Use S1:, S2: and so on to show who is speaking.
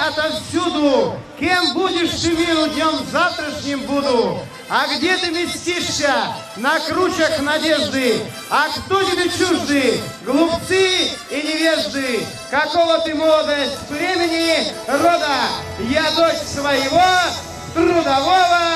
S1: отовсюду. Кем будешь ты миру днем завтрашним буду? А где ты местишься на кручах надежды? А кто тебе чужды? Глупцы и невежды. Какого ты молодость племени рода? Я дочь своего трудового